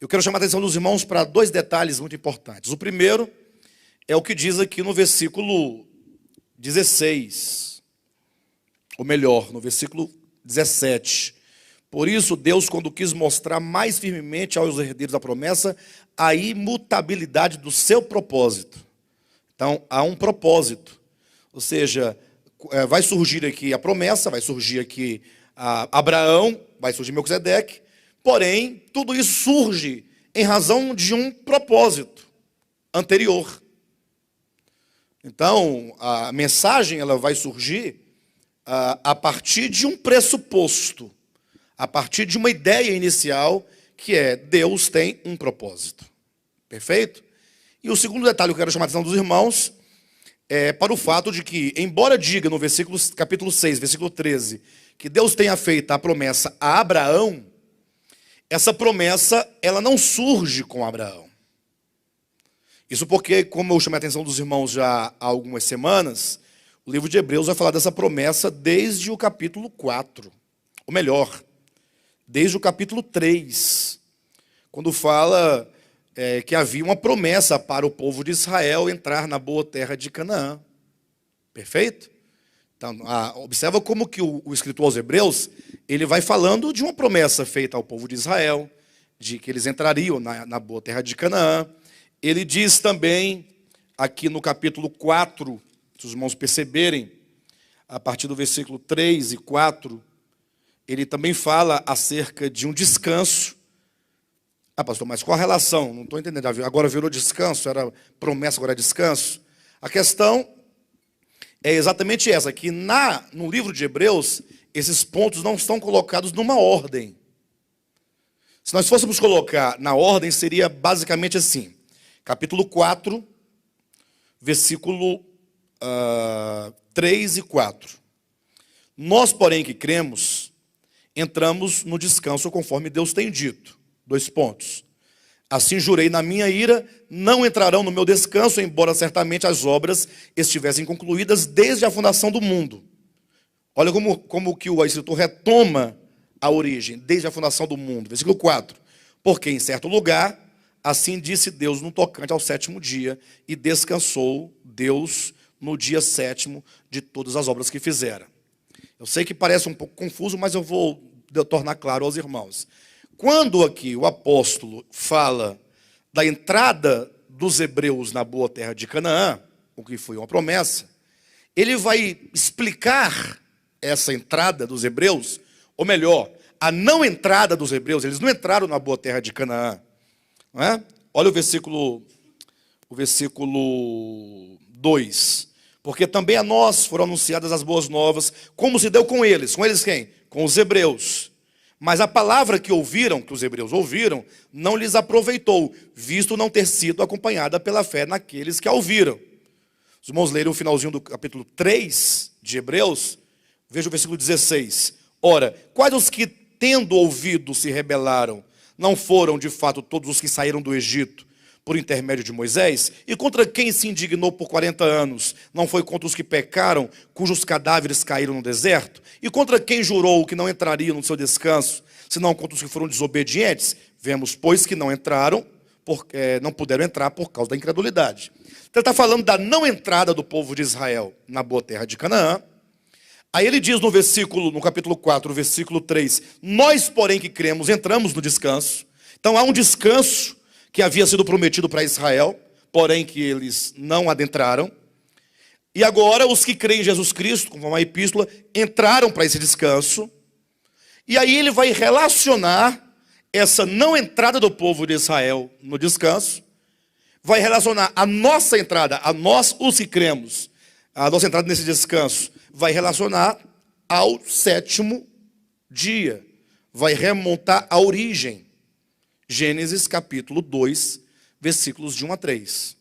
Eu quero chamar a atenção dos irmãos para dois detalhes muito importantes. O primeiro é o que diz aqui no versículo 16, ou melhor, no versículo 17. Por isso, Deus, quando quis mostrar mais firmemente aos herdeiros da promessa a imutabilidade do seu propósito. Então, há um propósito. Ou seja, vai surgir aqui a promessa, vai surgir aqui Abraão, vai surgir Melquisedeque, porém, tudo isso surge em razão de um propósito anterior. Então, a mensagem ela vai surgir a partir de um pressuposto, a partir de uma ideia inicial, que é Deus tem um propósito. Perfeito? E o segundo detalhe que eu quero chamar a atenção dos irmãos é para o fato de que, embora diga no capítulo 6, versículo 13, que Deus tenha feito a promessa a Abraão, essa promessa ela não surge com Abraão. Isso porque, como eu chamei a atenção dos irmãos já há algumas semanas, o livro de Hebreus vai falar dessa promessa desde o capítulo 4. Ou melhor, desde o capítulo 3, quando fala que havia uma promessa para o povo de Israel entrar na boa terra de Canaã. Perfeito? Então, observa como que o escritor aos Hebreus, ele vai falando de uma promessa feita ao povo de Israel, de que eles entrariam na boa terra de Canaã. Ele diz também, aqui no capítulo 4, se os irmãos perceberem, a partir do versículo 3 e 4, ele também fala acerca de um descanso. Pastor, mas qual a relação? Não estou entendendo. Agora virou descanso, era promessa, agora é descanso. A questão é exatamente essa, que no livro de Hebreus, esses pontos não estão colocados numa ordem. Se nós fôssemos colocar na ordem, seria basicamente assim. Capítulo 4, versículo 3 e 4. Nós, porém, que cremos, entramos no descanso conforme Deus tem dito. 2 pontos. Assim jurei na minha ira, não entrarão no meu descanso, embora certamente as obras estivessem concluídas desde a fundação do mundo. Olha como que o escritor retoma a origem, desde a fundação do mundo. Versículo 4. Porque em certo lugar, assim disse Deus no tocante ao 7º dia, e descansou Deus no dia 7º de todas as obras que fizera. Eu sei que parece um pouco confuso, mas eu vou tornar claro aos irmãos. Quando aqui o apóstolo fala da entrada dos hebreus na boa terra de Canaã, o que foi uma promessa, ele vai explicar essa entrada dos hebreus, ou melhor, a não entrada dos hebreus. Eles não entraram na boa terra de Canaã. Não é? Olha o versículo 2. Porque também a nós foram anunciadas as boas novas, como se deu com eles. Com eles quem? Com os hebreus. Mas a palavra que ouviram, que os hebreus ouviram, não lhes aproveitou, visto não ter sido acompanhada pela fé naqueles que a ouviram. Os irmãos leram o finalzinho do capítulo 3 de Hebreus, veja o versículo 16. Ora, quais os que, tendo ouvido, se rebelaram? Não foram, de fato, todos os que saíram do Egito, por intermédio de Moisés? E contra quem se indignou por 40 anos? Não foi contra os que pecaram, cujos cadáveres caíram no deserto? E contra quem jurou que não entraria no seu descanso, senão contra os que foram desobedientes? Vemos, pois, que não entraram, não puderam entrar por causa da incredulidade. Então ele está falando da não entrada do povo de Israel na boa terra de Canaã. Aí ele diz no capítulo 4, versículo 3, nós, porém, que cremos, entramos no descanso. Então há um descanso que havia sido prometido para Israel, porém que eles não adentraram. E agora os que creem em Jesus Cristo, conforme a epístola, entraram para esse descanso. E aí ele vai relacionar essa não entrada do povo de Israel no descanso, vai relacionar a nossa entrada, a nós os que cremos, a nossa entrada nesse descanso, vai relacionar ao 7º dia, vai remontar a origem. Gênesis capítulo 2, versículos de 1 a 3.